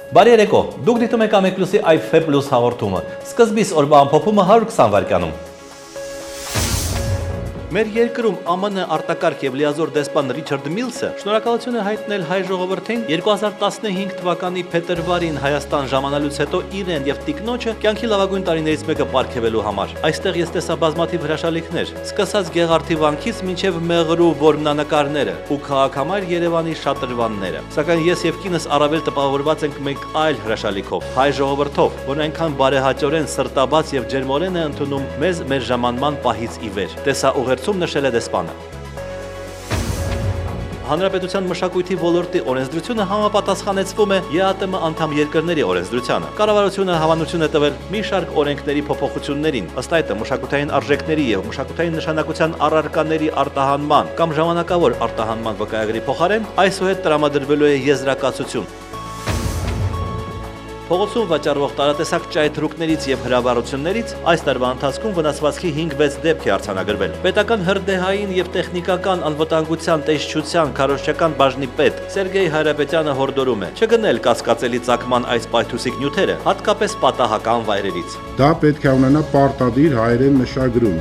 Բարի երեկո, դուք դիտում եք Ամեկլուսի IF+ հաղորդումը, սկզբից օրվա ամփոփումը 120 վայրկյանում։ Մեր երկրում ԱՄՆ արտակարգ եւ լիազոր դեսպան Ռիչարդ Միլսը շնորհակալություն է հայտնել հայ ժողովրդին 2015 թվականի փետրվարին Հայաստան ժամանալուց հետո իրեն եւ տիկնոջը կյանքի լավագույն տարիներից մեկը պարգևելու համար։ Այստեղ ես տեսա բազմաթիվ հրաշալիքներ, սկսած Գեղարդի վանքից մինչև Մեղրու որմնանկարները ու քաղաքամայր Երևանի շատրվանները։ Սակայն ես եւ կինս առավել տպավորված ենք մեկ այլ հրաշալիքով՝ հայ ժողովրդով, որն այնքան բարեհաճորեն, սրտաբաց եւ ջերմորեն է ընդունում մեզ մեր ժամանման պահից ի վեր։ Տեսա նշել է դեսպանը։ Հանրապետության մշակույթի ոլորտի օրենսդրությունը համապատասխանեցվում է ԵԱՏՄ անդամ երկրների օրենսդրությանը։ Կառավարությունը հավանություն է տվել մի շարք օրենքների փոփոխություններին, ըստ այդմ մշակութային արժեքների եւ մշակութային նշանակության առարկաների արտահանման կամ ժամանակավոր արտահանման վկայագրի փոխարեն այսուհետ տրամադրվելու է եզրակացություն։ Փողոցում վաճառվող տարատեսակ ճայթրուկներից եւ հրավառություններից այս տարվա ընթացքում վնասվածքի 5-6 դեպք է արձանագրվել։ Պետական հրդեհային եւ տեխնիկական անվտանգության տեսչության քարոզչական բաժնի պետ Սերգեյ Հայրապետյանը հորդորում է չգնել կասկածելի ծագման այս պայթուցիկ նյութերը, հատկապես պատահական վայրերից։ Դա պետք է ունենա պարտադիր հայերեն մշակում։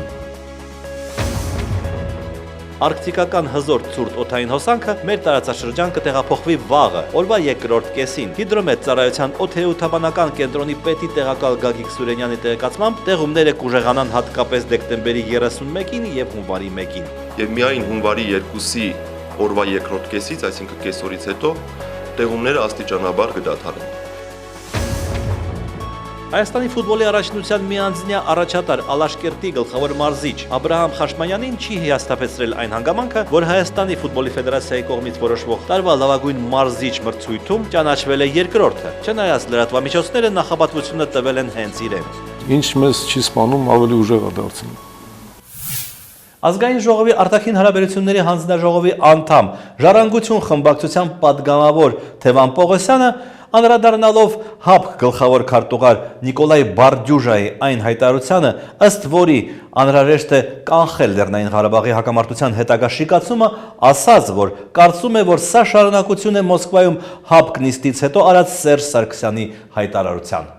Արկտիկական հզոր ցուրտ օդային հոսանքը մեր տարածաշրջան կտեղափոխվի վաղը, օրվա երկրորդ կեսին։ Հիդրոմետ ծառայության օդեութաբանական կենտրոնի պետի տեղակալ Գագիկ Սուրենյանի տեղեկացմամբ տեղումները կուժեղանան հատկապես դեկտեմբերի 31-ին եւ հունվարի 1-ին։ Եվ միայն հունվարի 2-ի օրվա երկրորդ կեսից, այսինքն կեսօրից հետո, տեղումները աստիճանաբար կդադարեն։ Հայաստանի ֆուտբոլի առաջնության միանձնյա առաջատար Ալաշկերտի գլխավոր մարզիչ Աբրահամ Խաշմանյանին չի հիասթափեցրել այն հանգամանքը, որ Հայաստանի ֆուտբոլի ֆեդերացիայի կողմից որոշվող տարվա լավագույն մարզիչ մրցույթում ճանաչվել է երկրորդը, չնայած լրատվամիջոցները նախաբատվությունը տվել են հենց իրեն։ Ինչ մեզ չի սպանում, ավելի ուժեղ է դարձնում։ Ազգային ժողովի արտաքին հարաբերությունների հանձնաժողովի անդամ Ժառանգություն խմբակցության падգամավոր Թևան Պողոսյանը անդրադառնալով ՀԱՊԿ գլխավոր քարտուղար Նիկոլայ Բարդյուժայի այն հայտարարությանը, ըստ որի անհրաժեշտ է կանխել Լեռնային Ղարաբաղի հակամարտության հետագա շիկացումը, ասաց, որ կարծում է, որ սա շարունակություն է Մոսկվայում ՀԱՊԿ նիստից հետո արած Սերժ Սարգսյանի հայտարարության։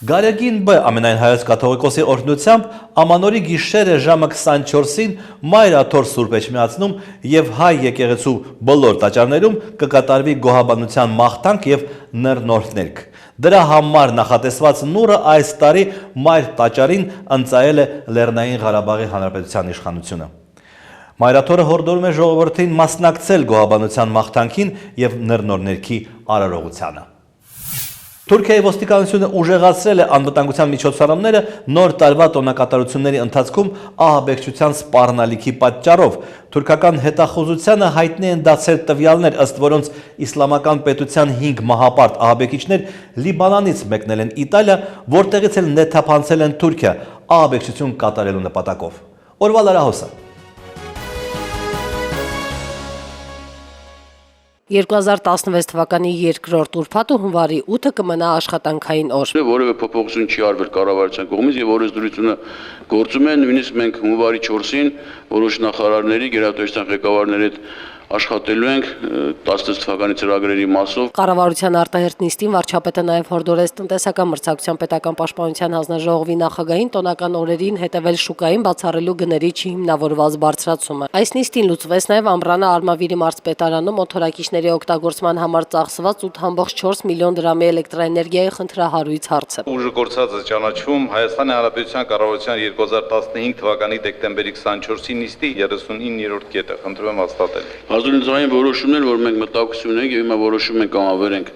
Գարեգին Բ ամենայն հայոց կաթողիկոսի օրհնությամբ ամանորի գիշերը ժամը 24-ին Մայրաթոր Սուրբ Էջմիածնում եւ հայ եկեղեցու բոլոր տաճարներում կկատարվի գոհաբանության մաղթանք եւ նռնորդ։ Դրա համար նախատեսված նուրը այս տարի Մայր տաճարին ընծայել է Լեռնային Ղարաբաղի Հանրապետության իշխանությունը։ Մայրաթորը հորդորում է ժողովրդին մասնակցել գոհաբանության մաղթանքին եւ նռնորդ արարողությանը։ Թուրքիայի ոստիկանությունը ուժեղացրել է անվտանգության միջոցառումները նոր տարվա տոնակատարությունների ընթացքում ահաբեկչության սպառնալիքի պատճառով։ Թուրքական հետախուզությանը հայտնի են դարձել տվյալներ, ըստ որոնց իսլամական պետության 5 մահապարտ ահաբեկիչներ Լիբանանից մեկնել են Իտալիա, որտեղից էլ նեթափանցել են Թուրքիա ահաբեկչություն կատարելու նպատակով։ Օրվա լրահոսը 2016 թվականի երկրորդ ուրբաթը հունվարի 8-ը կմնա աշխատանքային օր։ Որևէ փոփոխություն չի արվել կառավարության կողմից եւ օրենսդրությունը գործում է, նույնիսկ մենք հունվարի 4-ին որոշ նախարարների, գերատեսչության ղեկավարների հետ աշխատելու ենք 16 թվականի ծրագրերի մասով։ Կառավարության արտահերթ նիստին վարչապետը նաև հորդորեց տնտեսական մրցակցության պետական պաշտպանության հանձնաժողովի նախագահին տոնական օրերին հետևել շուկային բացառելու գների չհիմնավորված բարձրացումը։ Այս նիստին լուծվեց նաև Ամռանը Արմավիրի մարզպետարանում մոթորակիչների օգտագործման համար ծախսված 8.4 միլիոն դրամի էլեկտրաէներգիայի խնդրահարույց հարցը։ Ուժը գործածը ճանաչում Հայաստանի Հանրապետության կառավարության 2015 թվականի դեկտեմբերի 24-ի նիստի 39-րդ կետը, խնդրում եմ հաստատել։ Ազդեցության որոշումներ, որ մենք մտահոգություն ենք եւ հիմա որոշում ենք կամավերենք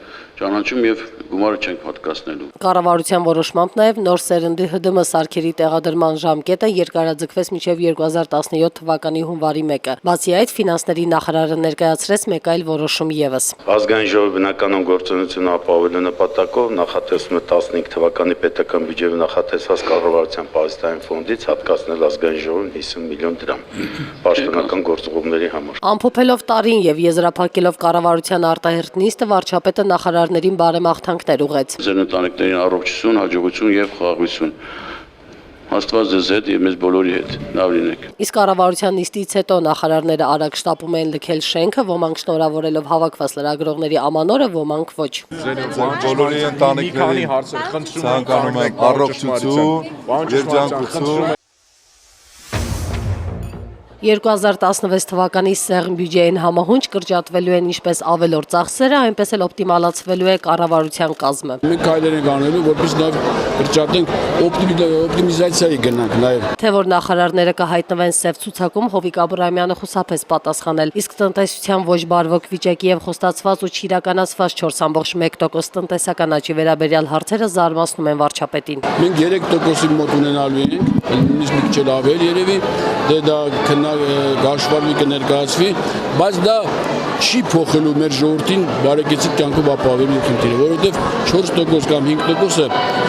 ճանաչում եւ գումարը չենք պատկասնելու։ Կառավարության որոշմամբ նաև նոր սերնդի ՀԴՄ սարքերի տեղադրման ժամկետը երկարաձգվեց մինչև 2017 թվականի հունվարի 1-ը։ Բացի այդ, ֆինանսների նախարարը ներկայացրեց մեկ այլ որոշում եւս։ Ազգային ժողովի բնականon գործունեությունը ապահովելու նպատակով նախատեսվում է 15 թվականի պետական բյուջեի նախատեսված կառավարության պարզիտային ֆոնդից հատկացնել ազգային ժողովին 50 միլիոն դրամ պաշտոնական գործողումների համար։ Ամփոփելով տարին եւ եզրափակելով կառավարության արտահերթ նիստը, վարչապետը նախարարներին բարեմաղթանքներ ուղղեց։ Ձեր ընտանիքներին առողջություն, հաջողություն եւ խաղաղություն։ Աստված ձեզ հետ եւ մեզ բոլորի հետ։ Լավ լինեք։ Իսկ կառավարության նիստից հետո նախարարները արագ շտապում են լքել շենքը, ոմանք շնորհավորելով հավաքված լրագրողների ամանորը, ոմանք ոչ։ Բոլորի ընտանիքներին ցանկանում եմ առողջություն, երջանկություն։ 2016 թվականի սեղմ բյուջեին համահունչ կրճատվելու են ինչպես ավելորդ ծախսերը, այնպես էլ օպտիմալացվելու է կառավարության կազմը։ Մենք քայլեր ենք անելու, որպես նաև կրճատենք օպտիմիզացիայի գնանք նաև։ Թե որ նախարարները կհայտնվեն սև ցուցակում, Հովիկ Աբրահամյանը խուսափեց պատասխանել, իսկ տնտեսության ոչ բարվոք վիճակի եւ խոստացված ու չիրականացված 4.1% տնտեսական աճի վերաբերյալ հարցերը զարմացնում են վարչապետին։ Մենք 3%-ի մոտ ունենալու ենք, նույնիսկ մի քիչ ավել երևի, դա գաշվարվի կներկայացվի, բայց դա չի փոխելու մեր ժողովրդին բարեկեցիկ կյանքով ապահովելու խնդիրը, որովհետև 4% կամ 5%-ը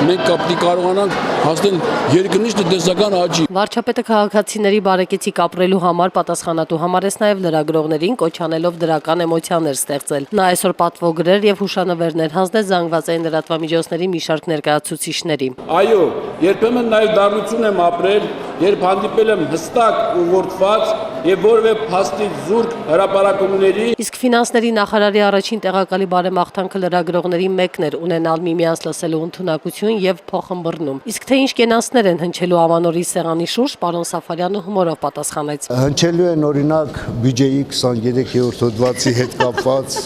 մենք կապտի կարողանանք հասնել երկրնիշ տնտեսական աճի։ Վարչապետը քաղաքացիների բարեկեցիկ ապրելու համար պատասխանատու համարեց նաև լրագրողներին, կոչ անելով դրական էմոցիաներ ստեղծել։ Նա այսօր պատվոգրեր եւ հուշանվերներ հանձնեց զանգվածային լրատվամիջոցների մի շարք ներկայացուցիչների։ Այո, երբեմն նաև դառնություն եմ ապրել, երբ հանդիպել եմ հստակ ուղղորդված եւ որևէ փաստի զուրկ հրապարակումների։ Իսկ ֆինանսների նախարարի առաջին տեղակալի բարեմաղթանքը լրագրողների մեկն էր ունենալ միմյանց լսելու ընդունակություն եւ փոխըմբռնում։ Իսկ թե ինչ կենացներ են հնչելու ամանորի սեղանի շուրջ, պարոն Սաֆարյանը հումորով պատասխանեց։ Հնչելու են օրինակ բյուջեի 23-րդ հոդվածի հետ կապված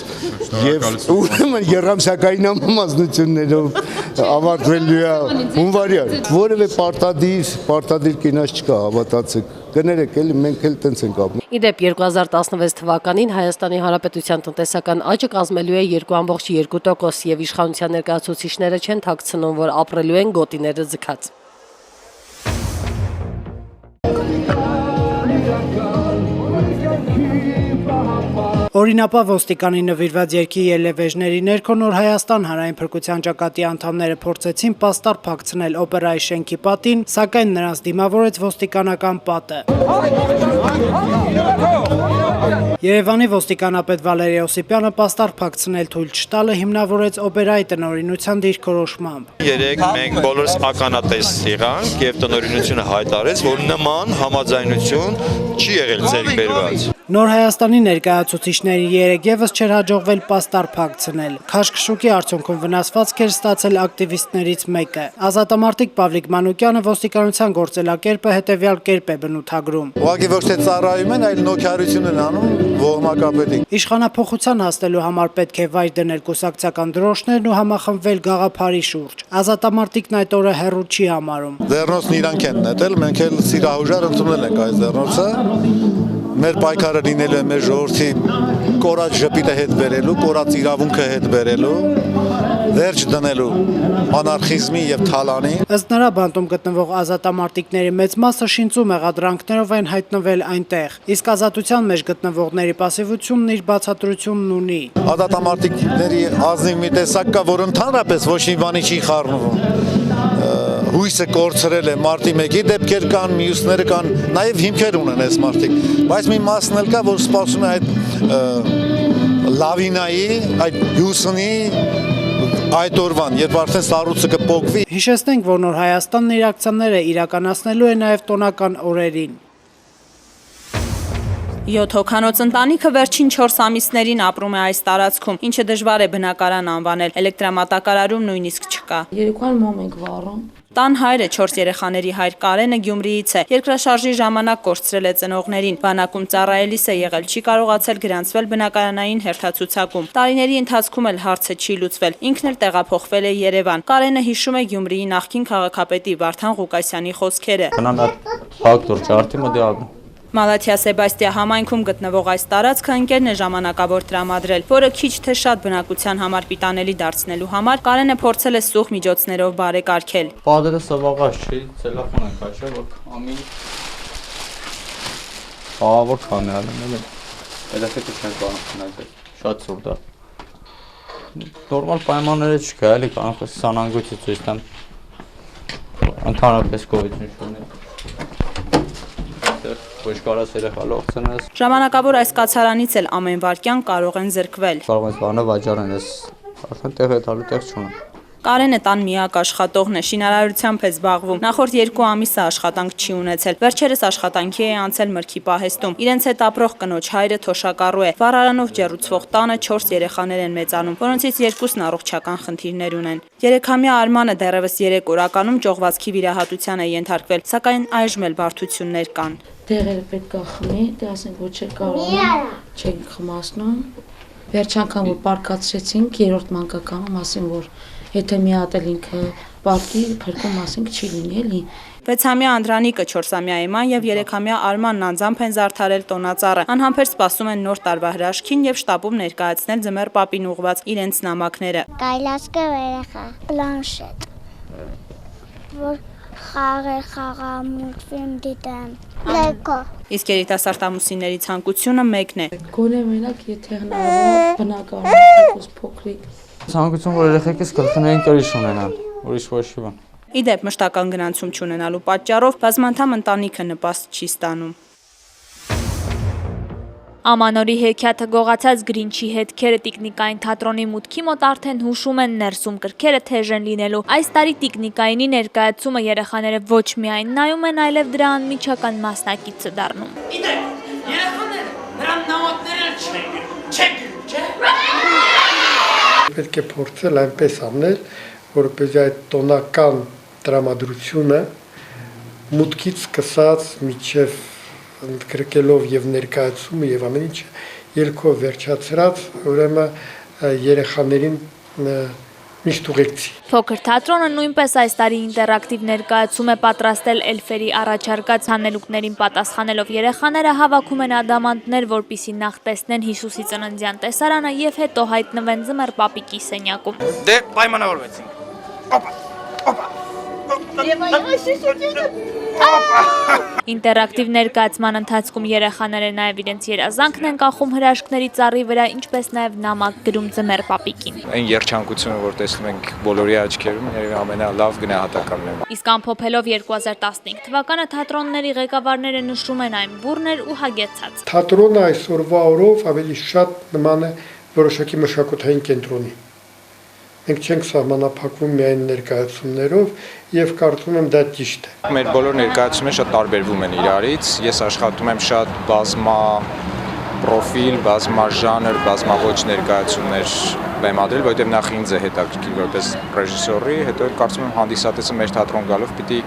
եւ ուրեմն երամսյակային ամուսնություններով ավարտվելու է հունվարի։ Որևէ պարտադիր կենաց չկա, հավատացեք։ Կներեք, էլի մենք էլ տենց ենք ապրում։ Իդեպ 2016 թվականին Հայաստանի Հանրապետության տնտեսական աճը կազմելու է 2.2% եւ իշխանության ներկայացուցիչները չեն թաքցնում, որ ապրելու են գոտիները ձգած։ Օրինապա ոստիկանի նվիրված երգի ելևեժների ներքո Նոր Հայաստան հանրային փրկության ճակատի անդամները փորձեցին պաստառ փակցնել օպերայի շենքի պատին, սակայն նրանց դիմավորեց ոստիկանական պատը։ Երևանի ոստիկանապետ Վալերի Օսիպյանը պաստառ փակցնել թույլ չտալը հիմնավորեց օպերայի տնօրինության դիրքորոշմամբ։ Երեք մենք բոլորս ականատես եղանք եւ տնօրինությունը հայտարարեց, որ նման համաձայնություն չի եղել ձեռք բերված։ Նոր Հայաստանի ներկայացուցիչների երեք եւս չէր հաջողվել պաստառ փակցնել։ Քաշքշուկի արդյունքում վնասվածք էր ստացել ակտիվիստներից մեկը։ Ազատամարտիկ Պավլիկ Մանուկյանը ոստիկանության գործելակերպը հետեւյալ կերպ է բնութագրում։ Ուղղակի ոչ թե ծառայում են, այլ նոքարություն են անում ոհմակապետին։ Իշխանափոխության հասնելու համար պետք է վայր դնել կուսակցական դրոշներն ու համախմբվել գաղափարի շուրջ։ Ազատամարտիկն այդ օրը հեռու չի համարում։ Ձեռնոցն իրանք են նետել, մենք էլ սիրահուժար ընդունել ենք այս ձեռնոցը։ Մեր պայքարը լինելու է մեր ժողովրդի կորած ժպիտը հետ բերելու, կորած իրավունքը հետ բերելու, վերջ դնելու անարխիզմի եւ թալանի։ Ըստ նրա բանտում գտնվող ազատամարտիկների մեծ մասը շինծու մեղադրանքներով են հայտնվել այնտեղ, իսկ ազատության մեջ գտնվողների պասիվությունն իր բացատրությունն ունի։ Ազատամարտիկների ազնիվ մի տեսակ կա, որ ընդհանրապես ոչ մի բանի չի խառնվում։ Հույսը կորցրել է մարտի 1-ի դեպքեր կան, մյուսները կան, նաև հիմքեր ունեն այս մարտիկ, բայց մի մասն էլ կա, որ սպասում է այդ լավինայի, այդ հյուսնի, այդ օրվան, երբ արդեն սառույցը կփոկվի։ Հիշեցնենք, որ Նոր Հայաստանն իր ակցիաները իրականացնելու է նաև տոնական օրերին։ 7 հոգանոց ընտանիքը վերջին 4 ամիսներին ապրում է այս տարածքում, ինչը դժվար է բնակարան անվանել, էլեկտրամատակարարում նույնիսկ չկա։ Երեկոյան մոմ ենք վառում։ Տան հայրը 4 երեխաների հայր Կարենը Գյումրիից է, երկրաշարժի ժամանակ կորցրել է ծնողներին, բանակում ծառայելիս է եղել, չի կարողացել գրանցվել բնակարանային հերթացուցակում։ Տարիների ընթացքում էլ հարցը չի լուծվել, ինքն էլ տեղափոխվել է Երևան։ Կարենը հիշում է Գյումրիի նախկին քաղաքապետի Վարդան Ղուկասյանի խոսքերը։ Մալաթիա Սեբաստիա համայնքում գտնվող այս տարածքը ընկերն է ժամանակավոր տրամադրել, որը քիչ թե շատ բնակության համար պիտանելի դարձնելու համար Կարենը փորձել է սուղ միջոցներով բարեկարգել։ Պատերը սավաղած չի, ցելոֆան են քաշել, որ ամի ահավոր քանել են, երեխեքը չեն կարող քննել, շատ սուրտ է։ Նորմալ պայմանները չկա, էլի կարող է սանանգույցը ցույց տամ։ Ընդհանրապես գոյություն չունի։ Ժամանակավոր այս կացարանից էլ ամեն վարքյան կարող են զրկվել։ Կարող են բանը վաճառեն, ես արդեն տեղ է տալու տեղ չունեմ։ Կարենը տան միակ աշխատողն է, շինարարությամբ է զբաղվում։ Նախորդ 2 ամիսը աշխատանք չի ունեցել։ Վերջերս աշխատանքի է անցել մրգի պահեստում։ Իրենց հետ ապրող կնոջ հայրը թոշակառու է։ Վառարանով ջեռուցվող տանը 4 երեխաներ են մեծանում, որոնցից 2-ն առողջական խնդիրներ ունեն։ 3-ամյա Արմանը դեռևս 3 օրականում ճողվածքի վիրահատության է ենթարկվել, սակայն այժմ էլ բարդություններ կան։ Դեղերը պետք է խմի, դե ասենք ոչ է կարող, չենք խմացնում։ Վերջ անգամ որ պարկացրեցինք, 3-րդ մանկակամում ասին, որ եթե մի հատ էլ ինքը պարկի, փրկում ասենք չի լինի էլի։ 6-ամյա Անդրանիկը, 4-ամյա Էման եւ 3-ամյա Արմանն անձամբ են զարդարել տոնածառը։ Անհամբեր սպասում են նոր տարվա հրաշքին եւ շտաբում ներկայացնել Ձմեռ պապին ուղված իրենց նամակները։ Կայլասկը երեխա, պլանշետ, որ խաղամուլտֆիլմ դիտեմ, լեկո։ Իսկ երիտասարդ ամուսինների ցանկությունը մեկն է։ Գոնե մենակ եթե հնարավոր բնակարան փոքրիկ։ Ցանկություն որ երեխեքս գլխներին կրիչ ունենան, ուրիշ ոչ մի բան։ Իդեպ մշտական գնացում չունենալու պատճառով բազմանդամ ընտանիքը նպաստ չի ստանում։ Ամանորի հեքիաթը գողացած Գրինչի հետքերը տիկնիկային թատրոնի մուտքի մոտ արդեն հուշում են ներսում կրքերը թեժ են լինելու։ Այս տարի տիկնիկայինի ներկայացումը երեխաները ոչ միայն նայում են, այլև դրա անմիջական մասնակիցը դառնում։ Իդեպ, երեխաները նրան նամակները չեն չէ։ Պետք է փորձել այնպես անել, որպեսզի այդ տոնական տրամադրությունը մուտքից սկսած միջև ընդգրկելով եւ ներկայացումը եւ ամեն ինչ ելքով վերջացրած, ուրեմն երեխաներին միշտ ուղեկցի։ Փոքր թատրոնը նույնպես այս տարի ինտերակտիվ ներկայացում է պատրաստել էլֆերի առաջարկած հանելուկներին պատասխանելով երեխաները հավաքում են ադամանդներ, որպիսի նախ տեսնեն Հիսուսի ծննդյան տեսարանը եւ հետո հայտնվեն Ձմեռ պապիկի սենյակում։ Դե պայմանավորվեցինք։ Ինտերակտիվ ներկայացման ընթացքում երեխաները նաև իրենց երազանքն են կախում հրաշքների ծառի վրա, ինչպես նաև նամակ գրում Ձմեռ պապիկին։ Այն երջանկությունը, որ տեսնում ենք բոլորի աչքերում, երևի ամենալավ գնահատականն է։ Իսկ ամփոփելով 2015 թվականը թատրոնների ղեկավարները նշում են այն բուռն էր ու հագեցած։ Թատրոնը այսօրվա օրով ավելի շատ նման է որոշակի մշակութային կենտրոնի։ Մենք չենք սահմանափակվում միայն ներկայացումներով եւ կարծում եմ դա ճիշտ է։ Մեր բոլոր ներկայացումները շատ տարբերվում են իրարից։ Ես աշխատում եմ շատ բազմա պրոֆիլ, բազմա ժանր, բազմաոճ ներկայացումներ բեմադրել, որովհետեւ նախ ինձ է հետաքրքիր որպես ռեժիսորի, հետո կարծում եմ հանդիսատեսը մեր թատրոն գալով պիտի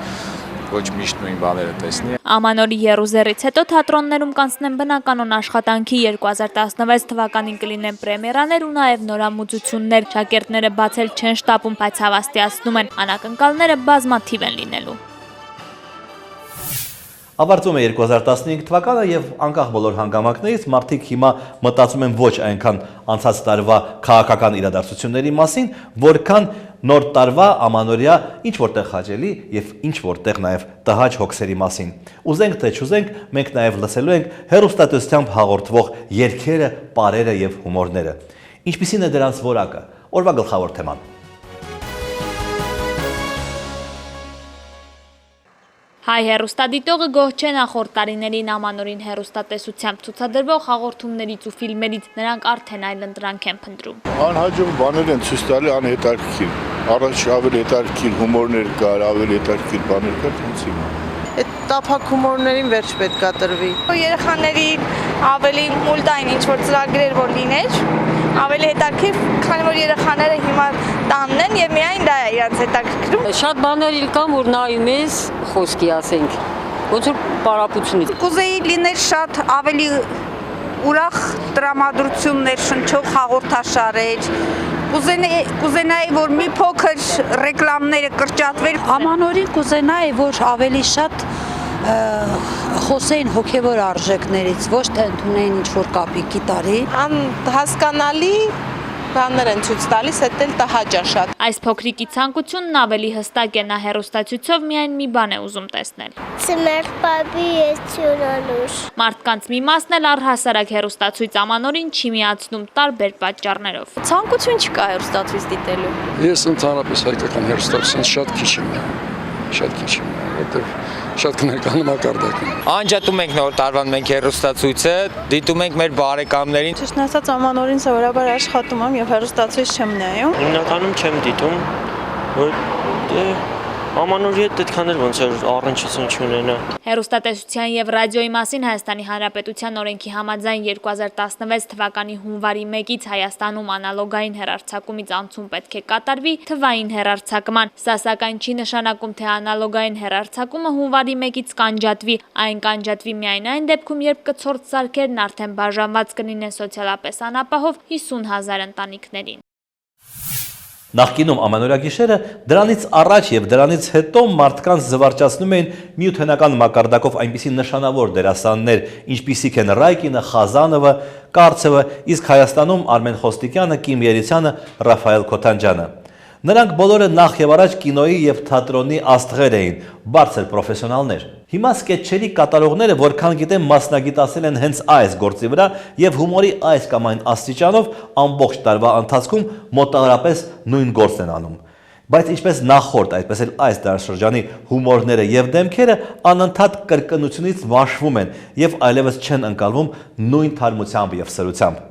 ոչ միշտ նույն բաները տեսնի։ Ամանորի եռուզեռից հետո թատրոններում կանցնեն բնականon աշխատանքի 2016 թվականին կլինեն պրեմիերաներ ու նաև նորամուծություններ։ Շակերտները բացել չեն շտապում, բայց հավաստիացնում են անակնկալները բազմաթիվ են լինելու։ Ավարտվում է 2015 թվականը եւ անկախ բոլոր հանգամանքներից մարդիկ հիմա մտածում են ոչ այնքան անցած տարվա քաղաքական իրադարձությունների մասին, որքան նոր տարվա ամանորյա ինչ որտեղ հաճելի եւ ինչ որտեղ նաեւ տհաճ հոգսերի մասին։ Ուզենք թե չուզենք, մենք նաեւ լսելու ենք հեռուստատեսությամբ հաղորդվող երգերը, պարերը եւ հումորները։ Ինչպիսին է դրանց որակը։ Օրվա գլխավոր թեման։ Հայ հեռուստադիտողը գոհ չէ նախորդ տարիներին Ամանորին հեռուստատեսությամբ ցուցադրվող հաղորդումներից ու ֆիլմերից, նրանք արդեն այլ ընտրանք են փնտրում։ Անհաջող բաներ են ցույց տալի անհետաքրքիր։ Առաջ ավելի հետաքրքիր հումորներ կար, ավելի հետաքրքիր բաներ կար, հենց հիմա։ Այդ տափակ հումորներին վերջ պետքա տրվի։ Երեխաների ավելի մուլտային ինչ-որ ծրագրեր որ լիներ, ավելի հետաքրքիր, քանի որ երեխաները հիմա տանն են եւ միայն դա է իրենց հետաքրքրում։ Շատ բաներ կան, որ նայում ես, խոսքի ասենք, ոնց որ պարապությունից։ Կուզեի լիներ շատ ավելի ուրախ տրամադրություններ, շնչող հաղորդաշարեր։ Կուզենայի, որ մի փոքր ռեկլամները կրճատվեր։ Ամանորին կուզենայի, որ ավելի շատ խոսեին հոգևոր արժեքներից, ոչ թե ընդունեին ինչ-որ կապիկի տարի։ Հասկանալի բաներ են ցույց տալիս, դա էլ տհաճ է շատ։ Այս փոքրիկի ցանկությունն ավելի հստակ է, նա հեռուստացույցով միայն մի բան է ուզում տեսնել։ Ձմեռ պապի եսյունանուշ։ Մարդկանց մի մասն էլ առհասարակ հեռուստացույց Ամանորին չի միացնում տարբեր պատճառներով։ Ցանկություն չկա հեռուստացույց դիտելու։ Ես ընդհանրապես հայկական հեռուստացույց շատ քիչ եմ, որտեղ շատ քննական մակարդակ է։ Անջատում ենք նոր տարվան մենք հեռուստացույցը, դիտում ենք մեր բարեկամներին։ Ճիշտն ասած Ամանորին սովորաբար աշխատում եմ եւ հեռուստացույց չեմ նայում։ Հիմնականում չեմ դիտում, Ամանորի հետ այդքան էլ ոնց որ առնչություն չունենա։ Հեռուստատեսության եւ ռադիոյի մասին Հայաստանի Հանրապետության օրենքի համաձայն 2016 թվականի հունվարի 1-ից Հայաստանում անալոգային հեռարձակումից անցում պետք է կատարվի թվային հեռարձակման։ Սա սակայն չի նշանակում, թե անալոգային հեռարձակումը հունվարի 1-ից կանջատվի։ Այն կանջատվի միայն այն դեպքում, երբ կցորդ սարքերն արդեն բաժանված կլինեն սոցիալապես անապահով 50,000 ընտանիքներին։ Նախկինում ամանորյա գիշերը դրանից առաջ եւ դրանից հետո մարդկանց զվարճացնում էին միութենական մակարդակով այնպիսի նշանավոր դերասաններ, ինչպիսիք են Ռայկինը, Խազանովը, Կարցևը, իսկ Հայաստանում Արմեն Խոստիկյանը, Կիմ Երիցյանը, Ռաֆայել Քոթանջյանը։ Նրանք բոլորը նախ եւ առաջ կինոյի եւ թատրոնի աստղեր էին, բարձր պրոֆեսիոնալներ։ Հիմա սկեթչերի կատարողները, որքան գիտեմ, մասնագիտացել են հենց այս գործի վրա եւ հումորի այս կամ այն աստիճանով ամբողջ տարվա ընթացքում մոտավորապես նույն գործն են անում։ Բայց ինչպես նախորդ, այդպես էլ այս դարաշրջանի հումորները եւ դեմքերը անընդհատ կրկնությունից վաշվում են եւ այլևս չեն ընկալվում նույն թարմությամբ եւ սրությամբ։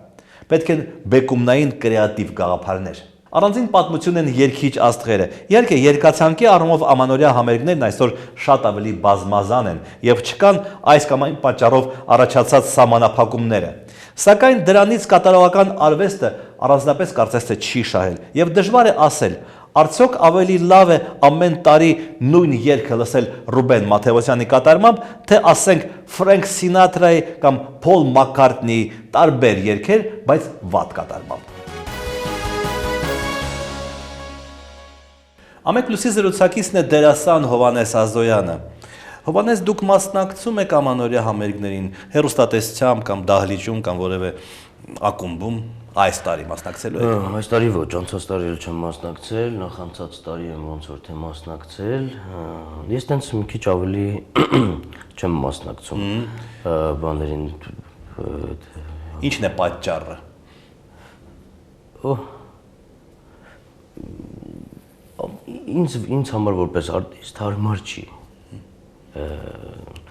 Պետք են բեկումնային կրեատիվ գաղափարներ։ Առանձին պատմություն են երգիչ աստղերը։ Իհարկե, երկացանկի առումով ամանորյա համերգներն այսօր շատ ավելի բազմազան են եւ չկան այս կամ այն պատճառով առաջացած սահմանափակումները։ Սակայն դրանից կատարողական արվեստը առանձնապես կարծես թե չի շահել եւ դժվար է ասել, արդյոք ավելի լավ է ամեն տարի նույն երգը լսել Ռուբեն Մաթեոսյանի կատարմամբ, թե ասենք Ֆրենք Սինատրայի կամ Փոլ Մակքարտնիի տարբեր երգեր, բայց վատ կատարմամբ։ Ամենքլուսի զրուցակիցն է դերասան Հովանես Ազոյանը։ Հովանես, դուք մասնակցում եք ամանորյա համերգներին, հեռուստատեսությամբ կամ դահլիճում կամ որևէ ակումբում այս տարի մասնակցելու եք։ Այս տարի ոչ, անցած տարի էլ չեմ մասնակցել, նախանցած տարի եմ ոնց որ թե մասնակցել։ Ես տենց մի քիչ ավելի չեմ մասնակցում բաներին։ Ինչն է պատճառը։ Ինձ համար որպես արտիստ հարմար չի։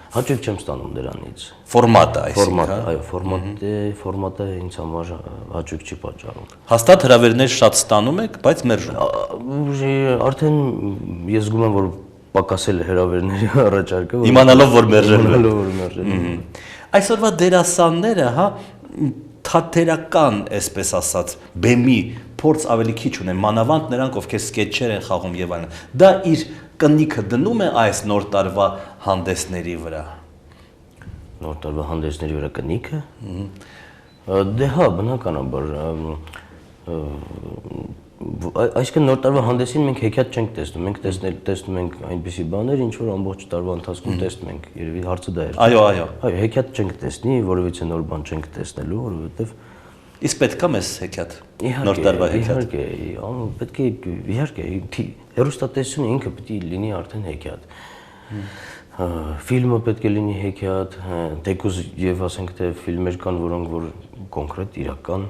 Հաճույք չեմ ստանում դրանից։ Ֆորմատը, այսինքն։ Այո, ֆորմատը ինձ համար հաճույք չի պատճառում։ Հաստատ հրավերներ շատ ստանում եք, բայց մերժում։ Արդեն ես զգում եմ, որ պակասել է հրավերների առաջարկը։ Իմանալով, որ մերժել է։ Այսօրվա դերասանները, հա, թատերական, այսպես ասած, բեմի փորձ ավելի քիչ ունեն, մանավանդ նրանք, ովքեր սկեթչեր են խաղում եւ այլն։ Դա իր կնիքը դնում է այս նոր տարվա հանդեսների վրա։ Նոր տարվա հանդեսների վրա կնիքը։ Դե հա, բնականաբար։ Այսինքն նոր տարվա հանդեսին մենք հեքիաթ չենք տեսնում, մենք տեսնում ենք այնպիսի բաներ, ինչ որ ամբողջ տարվա ընթացքում տեսնում ենք, երևի հարցը դա է։ Այո, այո։ Այո, հեքիաթ չենք տեսնի, որովհետեւ նոր բան չենք տեսնելու, որովհետեւ Իսկ պետք է մեզ հեքիաթ։ Նոր տարվա հեքիաթ։ Իհարկե, պետք է, իհարկե, հեռուստատեսությունը ինքը պետք է լինի արդեն հեքիաթ։ Ֆիլմը պետք է լինի հեքիաթ, թեկուզ եւ ասենք թե ֆիլմեր կան, որոնք որ կոնկրետ իրական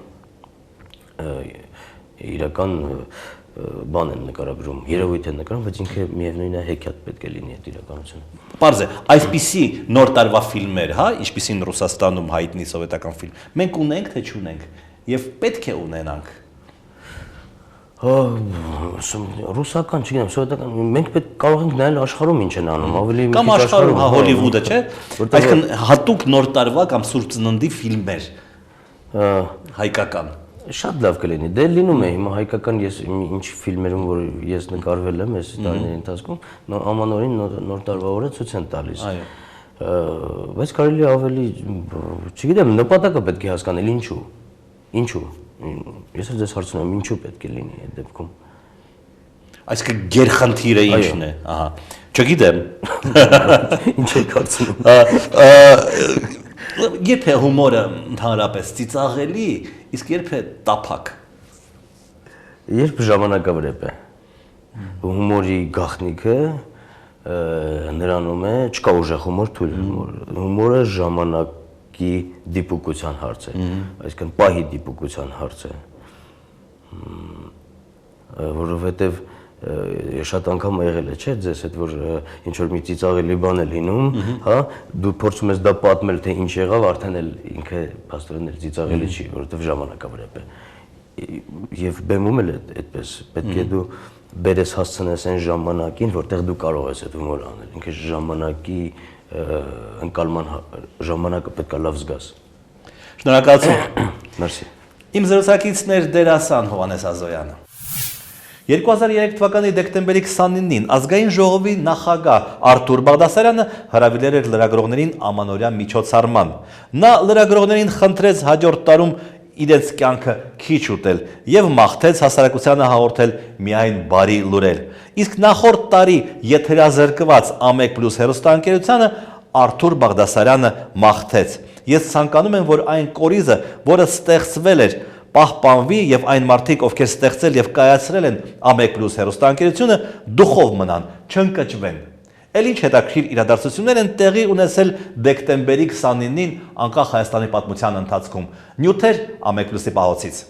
բան են նկարագրում, երևույթ են նկարում, բայց ինքը միևնույն է հեքիաթ պետք է լինի այդ իրականությունը։ Պարզ է, այսպիսի նոր տարվա ֆիլմեր, հա, ինչպիսին Ռուսաստանում հայտնի սովետական ֆիլմ, մենք ունենք թե չունենք եւ պետք է ունենանք։ Ռուսական, չգիտեմ, սովետական, մենք պետք կարող ենք նայել աշխարհում ինչ են անում, ավելի կամ աշխարհում, հա, Հոլիվուդը, չէ՞։ Այսինքն հատուկ նոր տարվա կամ Սուրբ Ծննդի ֆիլմեր հայկական։ Շատ լավ կլինի։ Դե լինում է հիմա հայկական ես ինչ ֆիլմերում որ ես նկարվել եմ այս տարիների ընթացքում, ամանորին նոր տարվա օրը ցույց են տալիս։ Այո։ Բայց կարելի է ավելի, չգիտեմ, նպատակը պետք է հասկանալ ինչու։ Ինչու։ Ես էլ ձեզ հարցնում եմ, ինչու պետք է լինի այդ դեպքում։ Այսինքն գերխնդիրը ինչն է, ահա։ Չգիտեմ։ Ինչ եք հարցնում։ Երբ է հումորը ընդհանրապես ծիծաղելի, իսկ երբ է տափակ։ Երբ ժամանակավրեպ է։ Հումորի գաղտնիքը նրանում է, չկա ուժեղ հումոր, թույլ հումոր։ Հումորը ժամանակի դիպուկության հարց է, այսինքն պահի դիպուկության հարց է։ Որովհետև շատ անգամ եղել է, չէ՞, ձեզ հետ որ ինչ որ մի ծիծաղելի բան է լինում, հա, դու փորձում ես դա պատմել, թե ինչ եղավ, արդեն էլ ինքը փաստորեն էլ ծիծաղելի չի, որովհետև ժամանակավրեպ է։ Եվ բեմում էլ այդպես պետք է դու բերես հասցնես այն ժամանակին, որտեղ դու կարող ես այդ հումոր անել։ Ինքը ժամանակի ընկալման ժամանակը պետք է լավ զգաս։ Շնորհակալություն։ Մերսի։ Իմ զրուցակիցն էր դերասան Հովհաննես Ազոյանը։ 2003 թվականի դեկտեմբերի 29-ին ազգային ժողովի նախագահ Արթուր Բաղդասարյանը հրավիրել էր լրագրողներին ամանորյա միջոցառման։ Նա լրագրողներին խնդրեց հաջորդ տարում իրենց կյանքը քիչ ուտել եւ մաղթեց հասարակությանը հաղորդել միայն բարի լուրեր։ Իսկ նախորդ տարի եթերազրկված A1+ հեռուստաընկերությանը Արթուր Բաղդասարյանը մաղթեց։ Ես ցանկանում եմ, որ այն կորիզը, որը ստեղծվել էր, պահպանվի եւ այն մարդիկ, ովքեր ստեղծել եւ կայացրել են A1+ հեռուստաընկերությունը, դուխով մնան, չընկճվեն։ Էլ ինչ հետաքրքիր իրադարձություններ են տեղի ունեցել դեկտեմբերի 29-ին անկախ Հայաստանի պատմության ընթացքում։ Նյութեր A1+-ի պահոցից։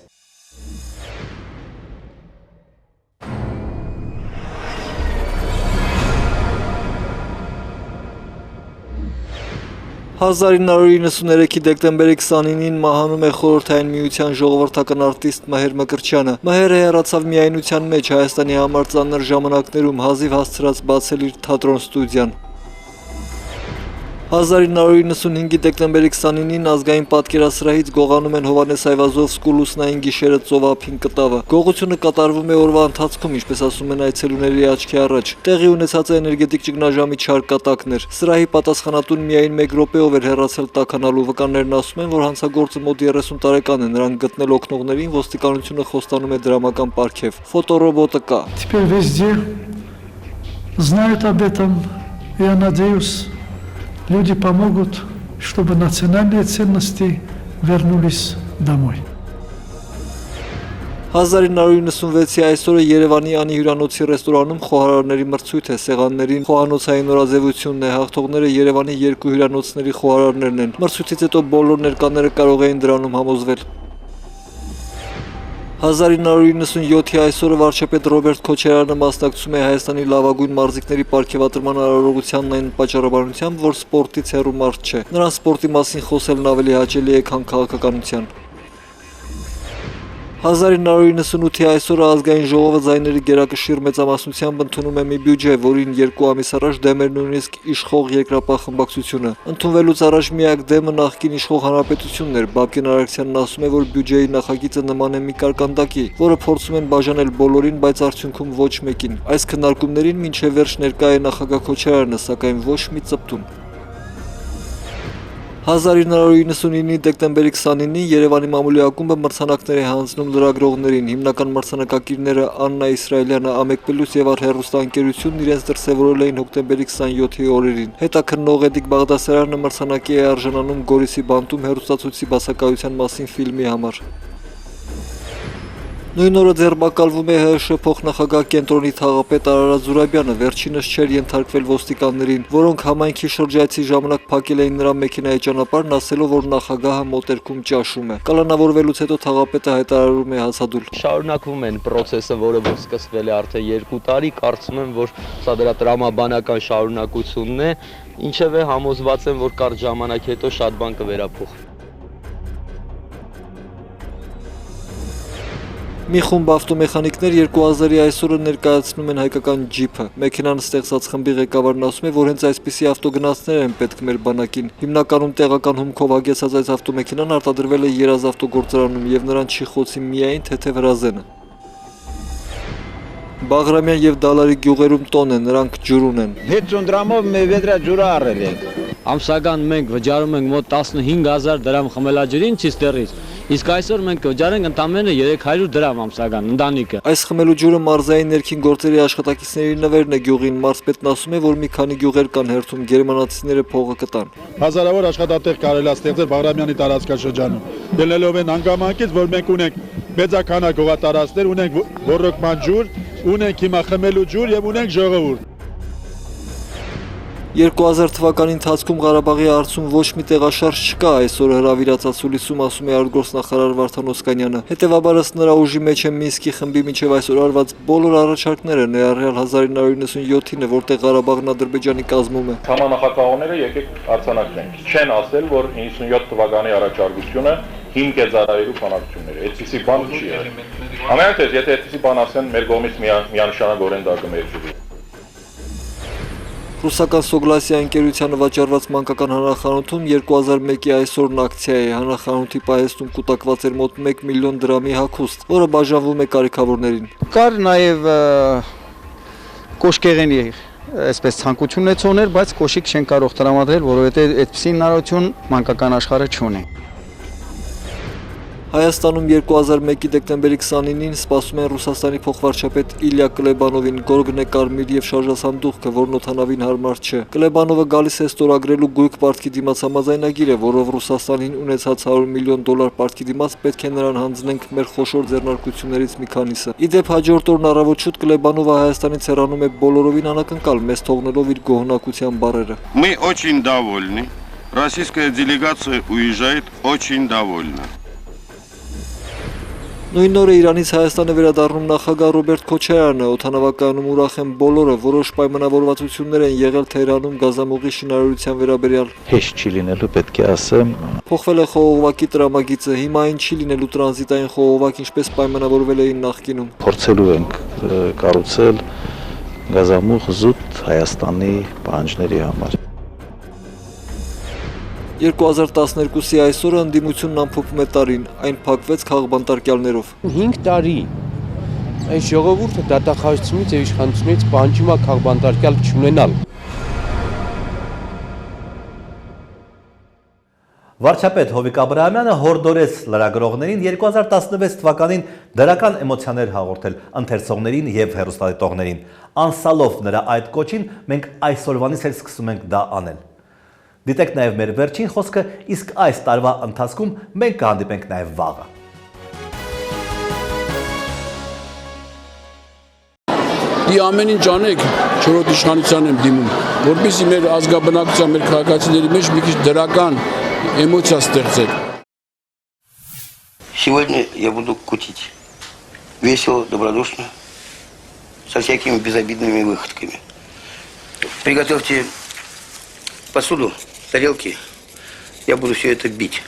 1993-ի դեկտեմբերի 29-ին մահանում է Խորհրդային Միության ժողովրդական արտիստ Մհեր Մկրտչյանը։ Մհերը հեռացավ միայնության մեջ Հայաստանի համար ծանր ժամանակներում հազիվ հասցրած բացել իր թատրոն ստուդիան։ 1995-ի դեկտեմբերի 29-ին ազգային պատկերասրահից գողանում են Հովհաննես Այվազովսկու լուսնային գիշերը ծովափին կտավը։ Գողությունը կատարվում է օրվա ընթացքում, ինչպես ասում են այցելուների աչքի առաջ։ Տեղի ունեցած է էներգետիկ ճգնաժամի չարկատակներ։ Սրահի պատասխանատուն միայն 1 րոպեով էր հեռացել տաքանալու։ Վկաններն ասում են, որ հանցագործը մոտ 30 տարեկան է, նրան գտնել օգնողներին ոստիկանությունը խոստանում է դրամական պարգև։ Ֆոտոռոբոտը կա։ Теперь везде знают об этом, я надеюсь, люди помогут, чтобы национальные ценности вернулись домой. 1996-ի այսօրը Երևանի Անի հյուրանոցի ռեստորանում խոհարարների մրցույթ է, սեղաններին խոհանոցային նորաձևությունն է, հաղթողները Երևանի 2 հյուրանոցների խոհարարներն են։ Մրցույթից հետո բոլոր ներկաները կարող էին դրանում համոզվել։ 1997-ի այսօրը վարչապետ Ռոբերտ Քոչարյանը մասնակցում է Հայաստանի լավագույն մարզիկների պարգևատրման արարողությանն այն պատճառաբանությամբ, որ սպորտից հեռու մարդ չէ։ Նրան սպորտի մասին խոսելն ավելի հաճելի է, քան քաղաքականության։ 1998-ի այսօրը ազգային ժողովը ձայների գերակշիռ մեծամասնությամբ ընդունում է մի բյուջե, որին 2 ամիս առաջ դեմ էր նույնիսկ իշխող երկրապահ խմբակցությունը։ Ընդունվելուց առաջ միակ դեմը նախկին իշխող հանրապետությունն էր։ Բաբկեն Արաքսյանն ասում է, որ բյուջեի նախագիծը նման է մի կարկանդակի, որը փորձում են բաժանել բոլորին, բայց արդյունքում ոչ մեկին։ Այս քննարկումներին մինչև վերջ ներկա է նախագահ Քոչարյանը, սակայն ոչ մի ծպտուն։ 1999-ի դեկտեմբերի 29-ին Երևանի մամուլի ակումբը մրցանակներ է հանձնում լրագրողներին։ Հիմնական մրցանակակիրները Աննա Իսրայելյանը, A1+ եւ Արհերուստաընկերությունն իրենց դրսևորել էին հոկտեմբերի 27-ի օրերին։ Հետաքննող Էդիկ Բաղդասարյանը մրցանակի է արժանանում Գորիսի բանտում հեռուստացույցի բացակայության մասին ֆիլմի համար։ Նույն օրը ձերբակալվում է ՀՀՇ փոխնախագահ կենտրոնի թաղապետ Արարատ Զուրաբյանը, վերջինս չէր ենթարկվել ոստիկաններին, որոնք համայնքի շրջայցի ժամանակ փակել էին նրա մեքենայի ճանապարհն, ասելով, որ նախագահը մոտերքում ճաշում է։ Կալանավորվելուց հետո թաղապետը հայտարարում է հացադուլ։ Շարունակվում են process-ը, որը որ սկսվել է արդեն 2 տարի, կարծում եմ, որ սա դրա տրամաբանական շարունակությունն է, ինչևէ համոզված եմ, որ կարճ ժամանակ հետո շատ բան կվերափոխվի։ Մի խումբ ավտոմեխանիկներ 2000-ի այսօրը ներկայացնում են հայկական ջիփը։ Մեքենան ստեղծած խմբի ղեկավարն ասում է, որ հենց այսպիսի ավտոգնացներ են պետք մեր բանակին։ Հիմնականում տեղական հումքով հագեցած այս ավտոմեքենան արտադրվել է Երազ ավտոգործարանում եւ նրան չի խոցի միայն թեթև հրազենը։ Բաղրամյան եւ Դալարի գյուղերում տոն են, նրանք ջուր ունեն։ 50 դրամով մի վեդրա ջուր առել ենք։ Ամսական մենք վճարում ենք մոտ 15000 դրամ խմելաջրին ցիստերից։ Իսկ այսօր մենք վճարենք ընդամենը 300 դրամ ամսական ընտանիքը։ Այս խմելու ջուրը մարզային ներքին գործերի աշխատակիցների նվերն է գյուղին։ Մարզպետն ասում է, որ մի քանի գյուղեր կան հերթում, գերմանացիները փողը կտան։ Հազարավոր աշխատատեղ կարելի է ստեղծել Բաղրամյանի տարածքաշրջանում։ Ելնելով են հանգամանքից, որ մենք ունենք մեծաքանակ հողատարածքներ, ունենք ոռոգման ջուր, ունենք հիմա խմելու ջուր եւ ունենք ժողովուրդ։ 2000 թվականի ընթացքում Ղարաբաղի հարցում ոչ մի տեղաշարժ չկա, այսօր հրավիրած Սուլիսում ասում է արտգործնախարար Վարդան Օսկանյանը։ Հետևաբար ըստ նրա ուժի մեջ է Մինսկի խմբի մինչև այսօր արված բոլոր առաջարկները, ներառյալ 1997-ին, որտեղ Ղարաբաղն Ադրբեջանի կազմում է։ Համանախագահողները եկեք արձանագրենք։ Չեն ասել, որ 97 թվականի առաջարկությունը հիմք է ծառայելու բանակցությունները։ Այդպիսի բան չի եղել։ Ամենատես, եթե այդպիսի բան ասեն, մեր կողմից միանշանակ դա կմերժվի։ Ռուսական Սոգլասիա ընկերությանը վաճառված մանկական հանրախանութում 2001-ի այսօրն ակցիա է։ Հանրախանութի պահեստում կուտակված էր մոտ 1 միլիոն դրամի հագուստ, որը բաժանվում է կարիքավորներին։ Կար նաև կոշկեղենի այսպես ցանկություն ունեցողներ, բայց կոշիկ չեն կարող տրամադրել, որովհետև այդպիսի հնարավորություն մանկական աշխարհը չունի։ Հայաստանում 2001-ի դեկտեմբերի 29-ին սպասում են Ռուսաստանի փոխվարչապետ Իլյա Կլեբանովին գորգ կարմիր եւ շարժասանդուղքը, որն օդանավին հարմար չէ։ Կլեբանովը գալիս է ստորագրելու գույք պարտքի դիմաց համաձայնագիրը, որով Ռուսաստանին ունեցած $100 միլիոն պարտքի դիմաց պետք է նրան հանձնենք մեր խոշոր ձեռնարկություններից մի քանիսը։ Իդեպ հաջորդ օրն առավոտ շուտ Կլեբանովը Հայաստանից հեռանում է բոլորովին անակնկալ, մեզ թողնելով իր գոհնակության բառերը։ Мы очень довольны. Российская делегация уезжает очень довольна. Նույն օրը Իրանից Հայաստան է վերադառնում նախագահ Ռոբերտ Քոչարյանը, օդանավակայանում ուրախ են բոլորը, որոշ պայմանավորվածություններ են եղել Թեհրանում գազամուղի շինարարության վերաբերյալ։ Հեշտ չի լինելու, պետք է ասեմ։ Փոխվել է խողովակի տրամագիծը, հիմա այն չի լինելու տրանզիտային խողովակ, ինչպես պայմանավորվել էին նախկինում։ Փորձելու ենք կառուցել գազամուղ զուտ Հայաստանի պահանջների համար։ 2012-ի այսօրը ընդդիմությունն ամփոփում է տարին, այն փակվեց քաղբանտարկյալներով։ 5 տարի այս ժողովուրդը դատախազությունից եւ իշխանությունից պահանջում է քաղբանտարկյալ չունենալ։ Վարչապետ Հովիկ Աբրահամյանը հորդորեց լրագրողներին 2016 թվականին դրական էմոցիաներ հաղորդել ընթերցողներին եւ հեռուստադիտողներին։ Անսալով նրա այդ կոչին մենք այսօրվանից էլ սկսում ենք դա անել։ Դիտեք նաև մեր վերջին խոսքը, իսկ այս տարվա ընթացքում մենք կհանդիպենք նաև վաղը։ Դի ամեն ինչ անեք, չորրորդ իշխանության եմ դիմում, որպեսզի մեր ազգաբնակության, մեր քաղաքացիների մեջ մի քիչ դրական էմոցիա ստեղծեք։ Сегодня я буду кутить. Весело, добродушно, со всякими безобидными выходками. Приготовьте посуду, тарелки, я буду все это бить.